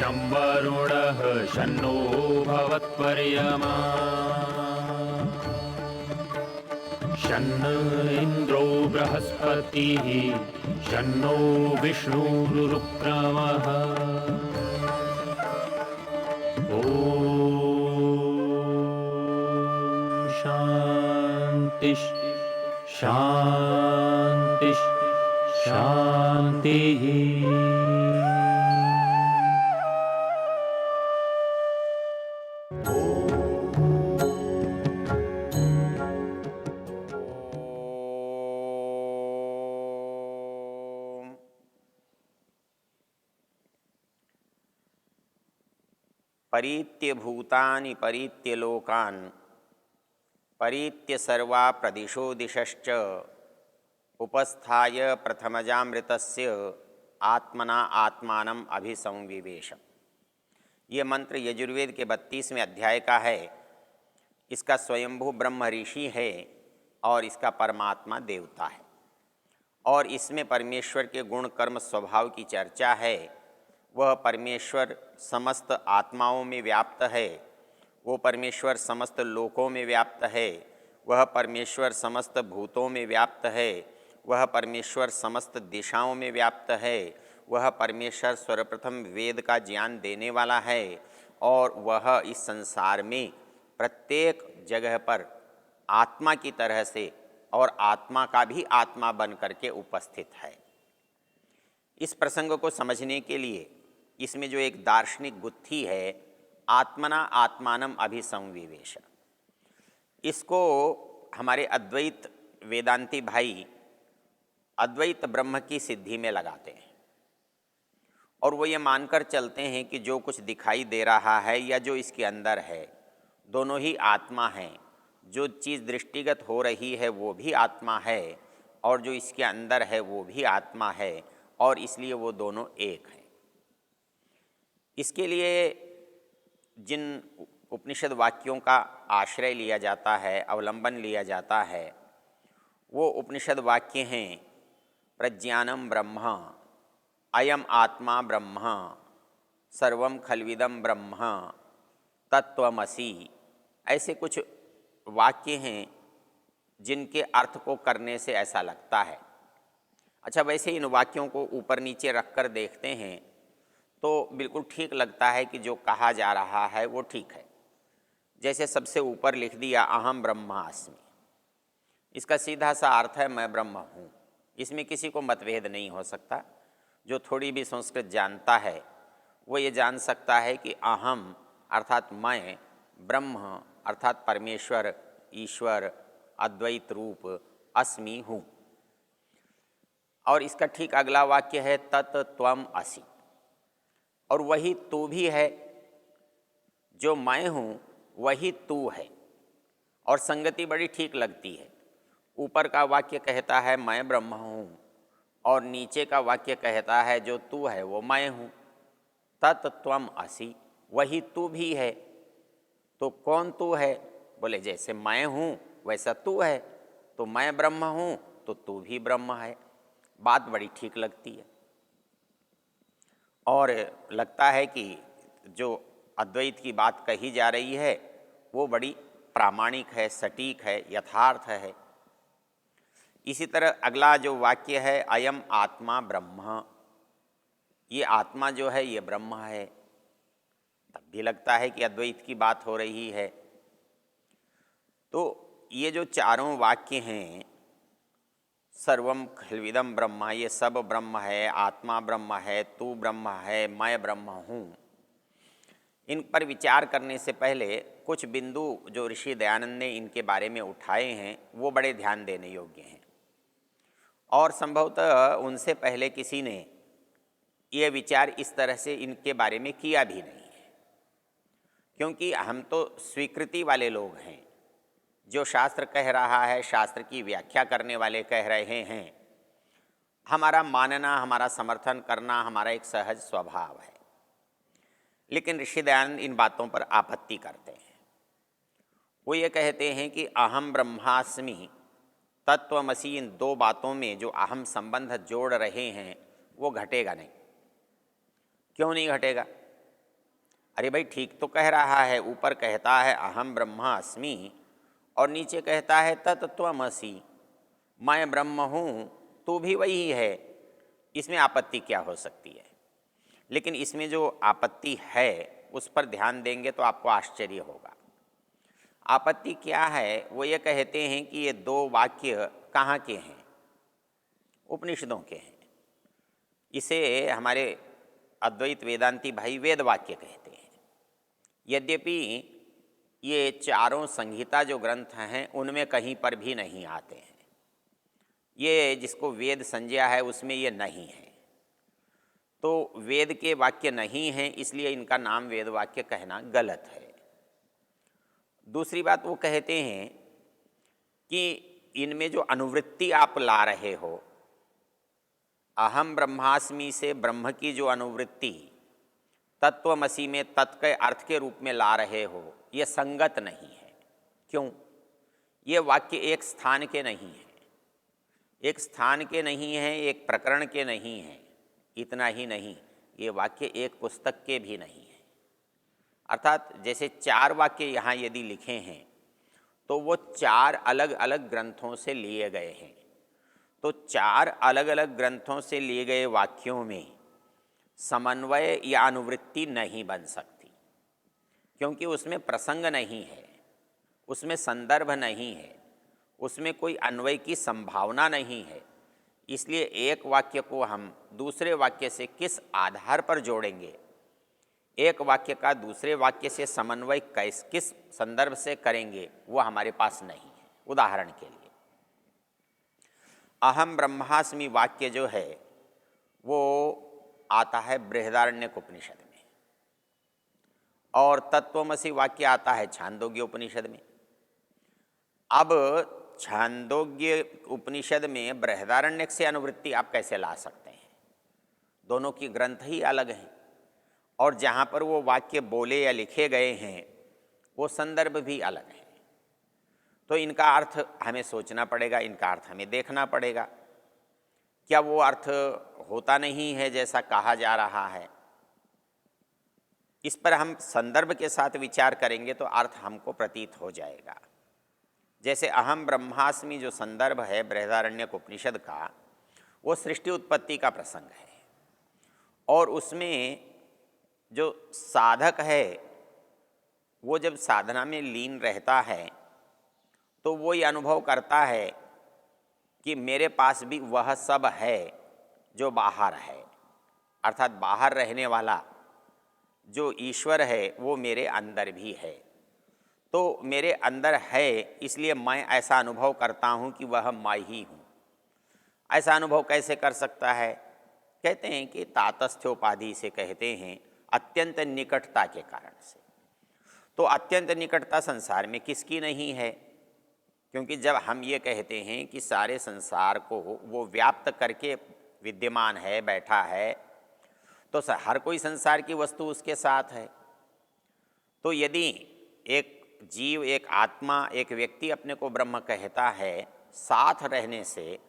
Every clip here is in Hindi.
शं वरुणः शन्नो भवत्वर्यमा शन्न इन्द्रो बृहस्पतिः शन्नो विष्णुरुक्रमः ॐ शान्ति शान्ति शान्तिः। परीत्य भूतानि परीत्य लोकान् परीत्य सर्वा प्रदिशो दिशश्च उपस्थाय प्रथमजामृतस्य आत्मना आत्मानम् अभिसंविवेश। ये मंत्र यजुर्वेद के 32वें अध्याय का है। इसका स्वयंभू ब्रह्म ऋषि है और इसका परमात्मा देवता है, और इसमें परमेश्वर के गुण कर्म स्वभाव की चर्चा है। वह परमेश्वर समस्त आत्माओं में व्याप्त है, वो परमेश्वर समस्त लोकों में व्याप्त है, वह परमेश्वर समस्त भूतों में व्याप्त है, वह परमेश्वर समस्त दिशाओं में व्याप्त है, वह परमेश्वर सर्वप्रथम वेद का ज्ञान देने वाला है, और वह इस संसार में प्रत्येक जगह पर आत्मा की तरह से और आत्मा का भी आत्मा बन करके उपस्थित है। इस प्रसंग को समझने के लिए इसमें जो एक दार्शनिक गुत्थी है, आत्मना आत्मानम अभिसंविवेश, इसको हमारे अद्वैत वेदांती भाई अद्वैत ब्रह्म की सिद्धि में लगाते हैं, और वो ये मानकर चलते हैं कि जो कुछ दिखाई दे रहा है या जो इसके अंदर है, दोनों ही आत्मा हैं। जो चीज़ दृष्टिगत हो रही है वो भी आत्मा है, और जो इसके अंदर है वो भी आत्मा है, और इसलिए वो दोनों एक हैं। इसके लिए जिन उपनिषद वाक्यों का आश्रय लिया जाता है, अवलंबन लिया जाता है, वो उपनिषद वाक्य हैं प्रज्ञानम ब्रह्म, अयम आत्मा ब्रह्म, सर्वम खल्विदम ब्रह्म, तत्त्वमसि। ऐसे कुछ वाक्य हैं जिनके अर्थ को करने से ऐसा लगता है। अच्छा, वैसे इन वाक्यों को ऊपर नीचे रख कर देखते हैं तो बिल्कुल ठीक लगता है कि जो कहा जा रहा है वो ठीक है। जैसे सबसे ऊपर लिख दिया अहम ब्रह्मास्मि, इसका सीधा सा अर्थ है मैं ब्रह्म हूँ। इसमें किसी को मतभेद नहीं हो सकता। जो थोड़ी भी संस्कृत जानता है वो ये जान सकता है कि अहम अर्थात मैं, ब्रह्म अर्थात परमेश्वर, ईश्वर, अद्वैत रूप अस्मि हूँ। और इसका ठीक अगला वाक्य है तत् त्वम असि, और वही तू भी है। जो मैं हूँ वही तू है, और संगति बड़ी ठीक लगती है। ऊपर का वाक्य कहता है मैं ब्रह्म हूँ, और नीचे का वाक्य कहता है जो तू है वो मैं हूँ। तत् त्वम असि, वही तू भी है। तो कौन तू है? बोले जैसे मैं हूँ वैसा तू है, तो मैं ब्रह्म हूँ तो तू भी ब्रह्म है। बात बड़ी ठीक लगती है, और लगता है कि जो अद्वैत की बात कही जा रही है वो बड़ी प्रामाणिक है, सटीक है, यथार्थ है। इसी तरह अगला जो वाक्य है अयम आत्मा ब्रह्म, ये आत्मा जो है ये ब्रह्म है। तब भी लगता है कि अद्वैत की बात हो रही है। तो ये जो चारों वाक्य हैं, सर्वम खल्विदम ब्रह्म, ये सब ब्रह्म है, आत्मा ब्रह्म है, तू ब्रह्म है, मैं ब्रह्म हूँ, इन पर विचार करने से पहले कुछ बिंदु जो ऋषि दयानंद ने इनके बारे में उठाए हैं वो बड़े ध्यान देने योग्य हैं, और संभवतः उनसे पहले किसी ने ये विचार इस तरह से इनके बारे में किया भी नहीं है। क्योंकि हम तो स्वीकृति वाले लोग हैं। जो शास्त्र कह रहा है, शास्त्र की व्याख्या करने वाले कह रहे हैं, हमारा मानना, हमारा समर्थन करना हमारा एक सहज स्वभाव है। लेकिन ऋषि दयानंद इन बातों पर आपत्ति करते हैं। वो ये कहते हैं कि अहम ब्रह्मास्मि, तत्वमसि, इन दो बातों में जो अहम संबंध जोड़ रहे हैं वो घटेगा नहीं। क्यों नहीं घटेगा? अरे भाई ठीक तो कह रहा है, ऊपर कहता है अहम ब्रह्मास्मि और नीचे कहता है तत्त्वमसि, मैं ब्रह्म हूँ तू भी वही है, इसमें आपत्ति क्या हो सकती है? लेकिन इसमें जो आपत्ति है उस पर ध्यान देंगे तो आपको आश्चर्य होगा। आपत्ति क्या है? वो ये कहते हैं कि ये दो वाक्य कहाँ के हैं? उपनिषदों के हैं। इसे हमारे अद्वैत वेदांती भाई वेद वाक्य कहते हैं। यद्यपि ये चारों संहिता जो ग्रंथ हैं उनमें कहीं पर भी नहीं आते हैं, ये जिसको वेद संज्ञा है उसमें ये नहीं है, तो वेद के वाक्य नहीं हैं, इसलिए इनका नाम वेद वाक्य कहना गलत है। दूसरी बात वो कहते हैं कि इनमें जो अनुवृत्ति आप ला रहे हो, अहम ब्रह्मास्मि से ब्रह्म की जो अनुवृत्ति तत्वमसि में तत् के अर्थ के रूप में ला रहे हो, ये संगत नहीं है। क्यों? ये वाक्य एक स्थान के नहीं हैं, एक स्थान के नहीं हैं, एक प्रकरण के नहीं हैं। इतना ही नहीं, ये वाक्य एक पुस्तक के भी नहीं हैं। अर्थात जैसे चार वाक्य यहाँ यदि लिखे हैं तो वो चार अलग अलग ग्रंथों से लिए गए हैं। तो चार अलग अलग ग्रंथों से लिए गए वाक्यों में समन्वय या अनुवृत्ति नहीं बन सकती, क्योंकि उसमें प्रसंग नहीं है, उसमें संदर्भ नहीं है, उसमें कोई अन्वय की संभावना नहीं है। इसलिए एक वाक्य को हम दूसरे वाक्य से किस आधार पर जोड़ेंगे, एक वाक्य का दूसरे वाक्य से समन्वय किस संदर्भ से करेंगे, वो हमारे पास नहीं है। उदाहरण के लिए अहम ब्रह्मास्मि वाक्य जो है वो आता है बृहदारण्यक उपनिषद में, और तत्वमसि वाक्य आता है छांदोग्य उपनिषद में। अब छांदोग्य उपनिषद में बृहदारण्यक से अनुवृत्ति आप कैसे ला सकते हैं? दोनों की ग्रंथ ही अलग हैं, और जहाँ पर वो वाक्य बोले या लिखे गए हैं वो संदर्भ भी अलग है। तो इनका अर्थ हमें सोचना पड़ेगा, इनका अर्थ हमें देखना पड़ेगा। क्या वो अर्थ होता नहीं है जैसा कहा जा रहा है? इस पर हम संदर्भ के साथ विचार करेंगे तो अर्थ हमको प्रतीत हो जाएगा। जैसे अहम ब्रह्मास्मि जो संदर्भ है बृहदारण्यक उपनिषद का, वो सृष्टि उत्पत्ति का प्रसंग है, और उसमें जो साधक है वो जब साधना में लीन रहता है तो वो ये अनुभव करता है कि मेरे पास भी वह सब है जो बाहर है। अर्थात बाहर रहने वाला जो ईश्वर है वो मेरे अंदर भी है। तो मेरे अंदर है, इसलिए मैं ऐसा अनुभव करता हूँ कि वह मैं ही हूँ। ऐसा अनुभव कैसे कर सकता है? कहते हैं कि तातस्थ्योपाधि से कहते हैं, अत्यंत निकटता के कारण से। तो अत्यंत निकटता संसार में किसकी नहीं है? क्योंकि जब हम ये कहते हैं कि सारे संसार को वो व्याप्त करके विद्यमान है, बैठा है, तो हर कोई संसार की वस्तु उसके साथ है। तो यदि एक जीव, एक आत्मा, एक व्यक्ति अपने को ब्रह्म कहता है साथ रहने से,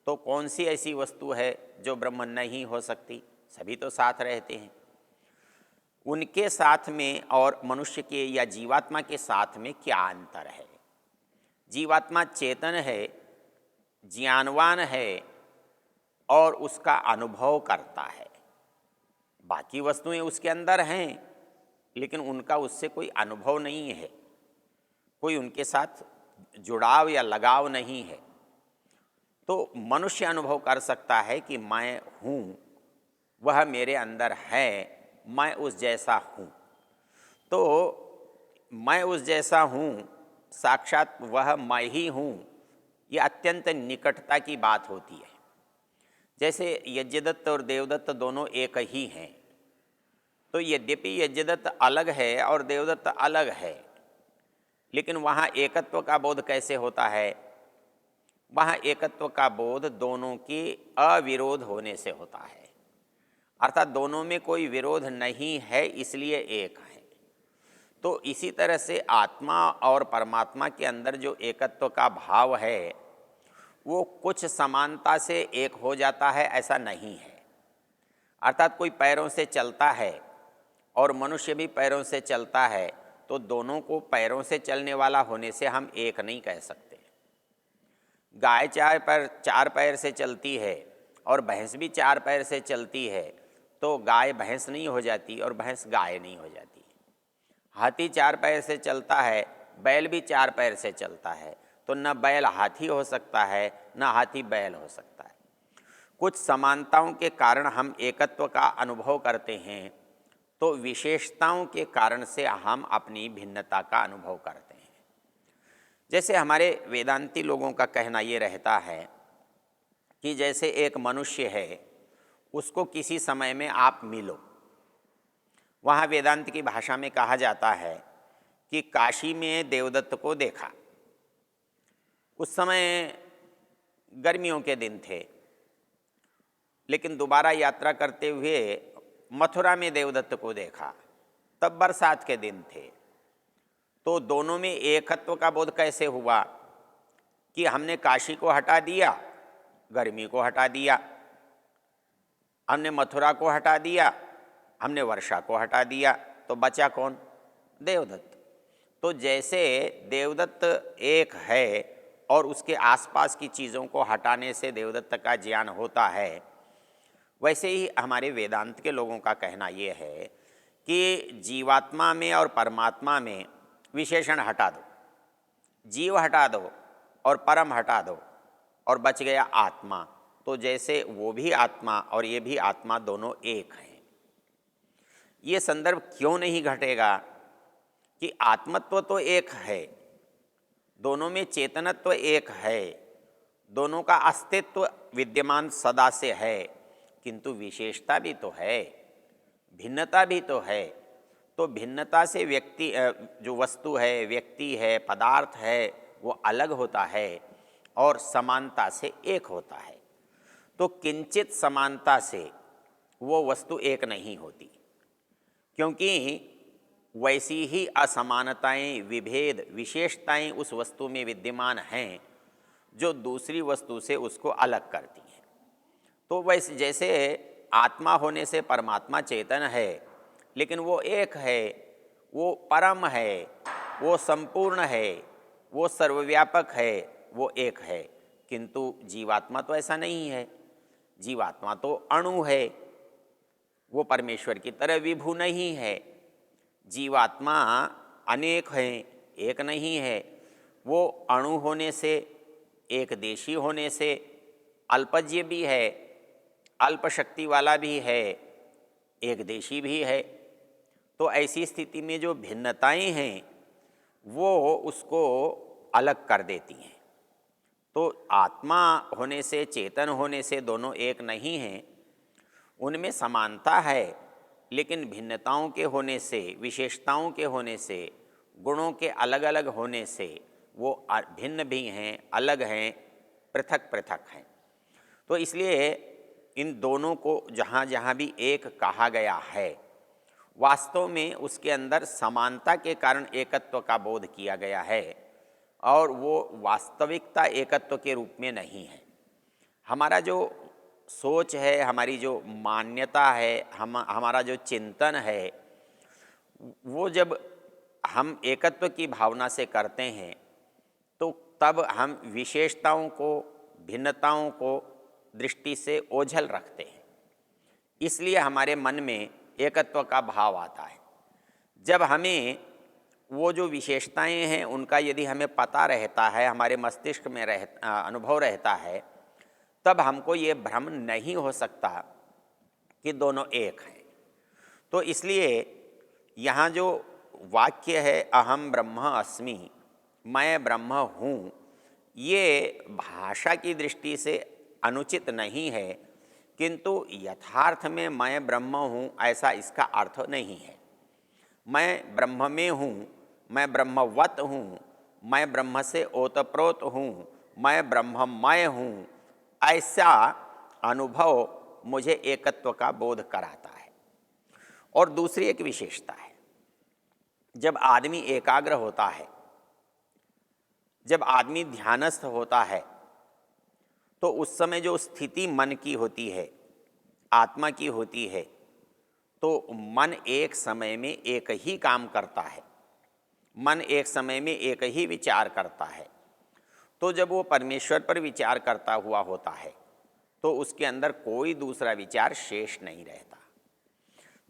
तो कौन सी ऐसी वस्तु है जो ब्रह्म नहीं हो सकती? सभी तो साथ रहते हैं। उनके साथ में और मनुष्य के या जीवात्मा के साथ में क्या अंतर है? जीवात्मा चेतन है, ज्ञानवान है और उसका अनुभव करता है। बाकी वस्तुएं उसके अंदर हैं लेकिन उनका उससे कोई अनुभव नहीं है, कोई उनके साथ जुड़ाव या लगाव नहीं है। तो मनुष्य अनुभव कर सकता है कि मैं हूँ, वह मेरे अंदर है, मैं उस जैसा हूँ। तो मैं उस जैसा हूँ, साक्षात वह मैं ही हूँ, ये अत्यंत निकटता की बात होती है। जैसे यज्ञदत्त और देवदत्त दोनों एक ही हैं, तो यद्यपि यज्ञदत्त अलग है और देवदत्त अलग है, लेकिन वहाँ एकत्व का बोध कैसे होता है? वहाँ एकत्व का बोध दोनों के अविरोध होने से होता है। अर्थात दोनों में कोई विरोध नहीं है, इसलिए एक है। तो इसी तरह से आत्मा और परमात्मा के अंदर जो एकत्व का भाव है वो कुछ समानता से एक हो जाता है, ऐसा नहीं है। अर्थात कोई पैरों से चलता है और मनुष्य भी पैरों से चलता है, तो दोनों को पैरों से चलने वाला होने से हम एक नहीं कह सकते। गाय चार पैर से चलती है और भैंस भी चार पैर से चलती है, तो गाय भैंस नहीं हो जाती और भैंस गाय नहीं हो जाती। हाथी चार पैर से चलता है, बैल भी चार पैर से चलता है, तो न बैल हाथी हो सकता है न हाथी बैल हो सकता है। कुछ समानताओं के कारण हम एकत्व का अनुभव करते हैं, तो विशेषताओं के कारण से हम अपनी भिन्नता का अनुभव करते हैं। जैसे हमारे वेदांती लोगों का कहना ये रहता है कि जैसे एक मनुष्य है, उसको किसी समय में आप मिलो। वहाँ वेदांत की भाषा में कहा जाता है कि काशी में देवदत्त को देखा। उस समय गर्मियों के दिन थे, लेकिन दोबारा यात्रा करते हुए मथुरा में देवदत्त को देखा, तब बरसात के दिन थे। तो दोनों में एकत्व का बोध कैसे हुआ कि हमने काशी को हटा दिया, गर्मी को हटा दिया, हमने मथुरा को हटा दिया, हमने वर्षा को हटा दिया, तो बचा कौन? देवदत्त। तो जैसे देवदत्त एक है और उसके आसपास की चीज़ों को हटाने से देवदत्त का ज्ञान होता है, वैसे ही हमारे वेदांत के लोगों का कहना ये है कि जीवात्मा में और परमात्मा में विशेषण हटा दो, जीव हटा दो और परम हटा दो, और बच गया आत्मा। तो जैसे वो भी आत्मा और ये भी आत्मा दोनों एक हैं। ये संदर्भ क्यों नहीं घटेगा कि आत्मत्व तो एक है, दोनों में चेतनत्व एक है, दोनों का अस्तित्व विद्यमान सदा से है, किंतु विशेषता भी तो है, भिन्नता भी तो है। तो भिन्नता से व्यक्ति, जो वस्तु है, व्यक्ति है, पदार्थ है, वो अलग होता है और समानता से एक होता है। तो किंचित समानता से वो वस्तु एक नहीं होती, क्योंकि वैसी ही असमानताएं, विभेद, विशेषताएं उस वस्तु में विद्यमान हैं जो दूसरी वस्तु से उसको अलग करती हैं। तो वैसे जैसे आत्मा होने से परमात्मा चेतन है, लेकिन वो एक है, वो परम है, वो संपूर्ण है, वो सर्वव्यापक है, वो एक है। किंतु जीवात्मा तो ऐसा नहीं है। जीवात्मा तो अणु है, वो परमेश्वर की तरह विभु नहीं है। जीवात्मा अनेक हैं, एक नहीं है। वो अणु होने से, एक देशी होने से अल्पज्य भी है, अल्प शक्ति वाला भी है, एक देशी भी है। तो ऐसी स्थिति में जो भिन्नताएं हैं वो उसको अलग कर देती हैं। तो आत्मा होने से, चेतन होने से दोनों एक नहीं हैं, उनमें समानता है, लेकिन भिन्नताओं के होने से, विशेषताओं के होने से, गुणों के अलग अलग होने से वो भिन्न भी हैं, अलग हैं, पृथक पृथक हैं। तो इसलिए इन दोनों को जहाँ जहाँ भी एक कहा गया है, वास्तव में उसके अंदर समानता के कारण एकत्व का बोध किया गया है, और वो वास्तविकता एकत्व के रूप में नहीं है। हमारा जो सोच है, हमारी जो मान्यता है, हमारा जो चिंतन है, वो जब हम एकत्व की भावना से करते हैं तो तब हम विशेषताओं को, भिन्नताओं को दृष्टि से ओझल रखते हैं। इसलिए हमारे मन में एकत्व का भाव आता है। जब हमें वो जो विशेषताएं हैं उनका यदि हमें पता रहता है, हमारे मस्तिष्क में अनुभव रहता है, तब हमको ये भ्रम नहीं हो सकता कि दोनों एक हैं। तो इसलिए यहाँ जो वाक्य है अहम ब्रह्म अस्मि, मैं ब्रह्म हूँ, ये भाषा की दृष्टि से अनुचित नहीं है, किंतु यथार्थ में मैं ब्रह्म हूँ ऐसा इसका अर्थ नहीं है। मैं ब्रह्म में हूँ, मैं ब्रह्मवत हूँ, मैं ब्रह्म से ओतप्रोत हूँ, मैं ब्रह्ममय हूँ, ऐसा अनुभव मुझे एकत्व का बोध कराता है। और दूसरी एक विशेषता है, जब आदमी एकाग्र होता है, जब आदमी ध्यानस्थ होता है, तो उस समय जो स्थिति मन की होती है, आत्मा की होती है, तो मन एक समय में एक ही काम करता है, मन एक समय में एक ही विचार करता है। तो जब वो परमेश्वर पर विचार करता हुआ होता है तो उसके अंदर कोई दूसरा विचार शेष नहीं रहता।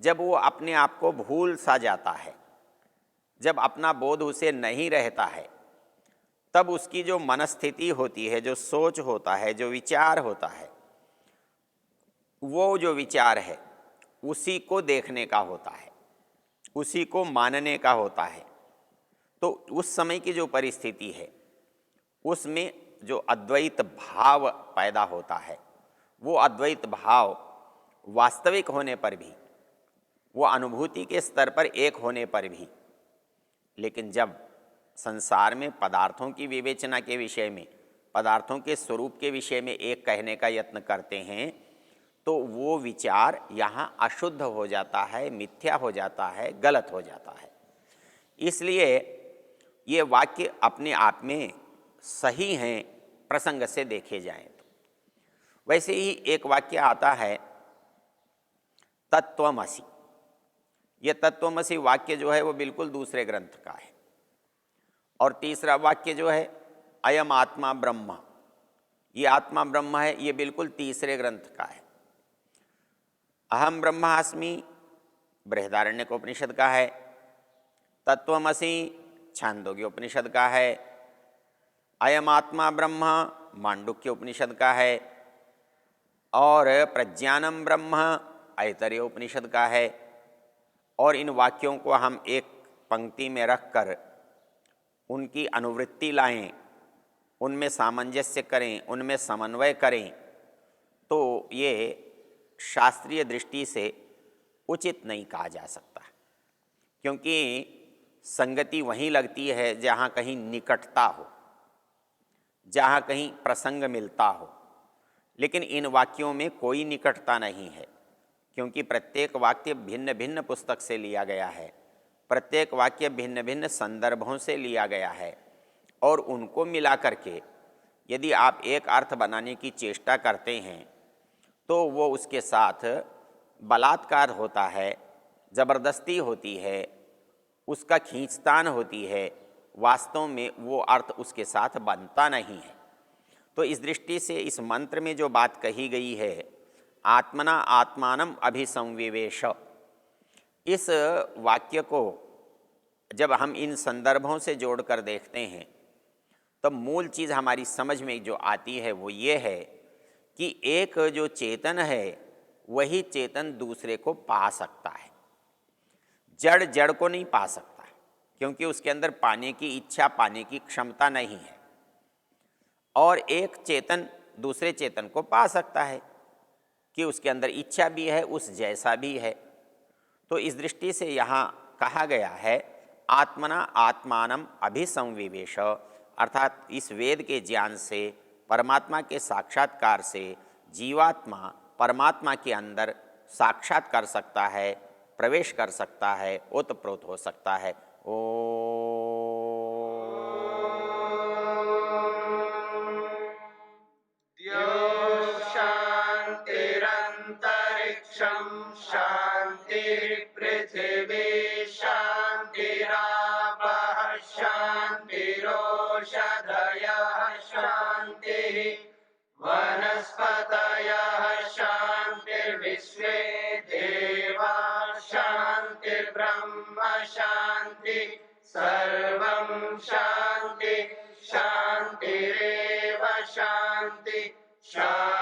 जब वो अपने आप को भूल सा जाता है, जब अपना बोध उसे नहीं रहता है, तब उसकी जो मनस्थिति होती है, जो सोच होता है, जो विचार होता है, वो जो विचार है उसी को देखने का होता है, उसी को मानने का होता है। तो उस समय की जो परिस्थिति है उसमें जो अद्वैत भाव पैदा होता है, वो अद्वैत भाव वास्तविक होने पर भी, वो अनुभूति के स्तर पर एक होने पर भी, लेकिन जब संसार में पदार्थों की विवेचना के विषय में, पदार्थों के स्वरूप के विषय में एक कहने का यत्न करते हैं तो वो विचार यहाँ अशुद्ध हो जाता है, मिथ्या हो जाता है, गलत हो जाता है। इसलिए ये वाक्य अपने आप में सही हैं प्रसंग से देखे जाएं तो। वैसे ही एक वाक्य आता है तत्त्वमसि। ये तत्त्वमसि वाक्य जो है वो बिल्कुल दूसरे ग्रंथ का है। और तीसरा वाक्य जो है अयम आत्मा ब्रह्म, ये आत्मा ब्रह्म है, ये बिल्कुल तीसरे ग्रंथ का है। अहम ब्रह्मास्मि बृहदारण्यक उपनिषद का है। तत्त्वमसि छांदोग्य उपनिषद का है। अयम आत्मा ब्रह्म मांडुक्य उपनिषद का है। और प्रज्ञानम ब्रह्म ऐतरेय उपनिषद का है। और इन वाक्यों को हम एक पंक्ति में रखकर उनकी अनुवृत्ति लाएं, उनमें सामंजस्य करें, उनमें समन्वय करें, तो ये शास्त्रीय दृष्टि से उचित नहीं कहा जा सकता, क्योंकि संगति वहीं लगती है जहाँ कहीं निकटता हो, जहाँ कहीं प्रसंग मिलता हो। लेकिन इन वाक्यों में कोई निकटता नहीं है, क्योंकि प्रत्येक वाक्य भिन्न भिन्न पुस्तक से लिया गया है, प्रत्येक वाक्य भिन्न भिन्न संदर्भों से लिया गया है। और उनको मिला करके यदि आप एक अर्थ बनाने की चेष्टा करते हैं तो वो उसके साथ बलात्कार होता है, ज़बरदस्ती होती है, उसका खींचतान होती है, वास्तव में वो अर्थ उसके साथ बनता नहीं है। तो इस दृष्टि से इस मंत्र में जो बात कही गई है आत्मना आत्मानम अभिसंविवेश, इस वाक्य को जब हम इन संदर्भों से जोड़कर देखते हैं तो मूल चीज़ हमारी समझ में जो आती है वो ये है कि एक जो चेतन है वही चेतन दूसरे को पा सकता है, जड़ जड़ को नहीं पा सकता, क्योंकि उसके अंदर पाने की इच्छा, पाने की क्षमता नहीं है। और एक चेतन दूसरे चेतन को पा सकता है कि उसके अंदर इच्छा भी है, उस जैसा भी है। तो इस दृष्टि से यहाँ कहा गया है आत्मना आत्मानम अभिसंविवेश, अर्थात इस वेद के ज्ञान से, परमात्मा के साक्षात्कार से जीवात्मा परमात्मा के अंदर साक्षात कर सकता है, प्रवेश कर सकता है, ओतप्रोत हो सकता है। ओ शान्तिरन्तरिक्षं शान्तिर्पृथिवी शान्तिरापः शान्तिरोषधयः शान्तिः वनस्पतयः शान्तिर्विश्वे देवा शान्तिर्ब्रह्म शान्ति सर्वं शान्ति शान्तिरेव शान्ति शान्ति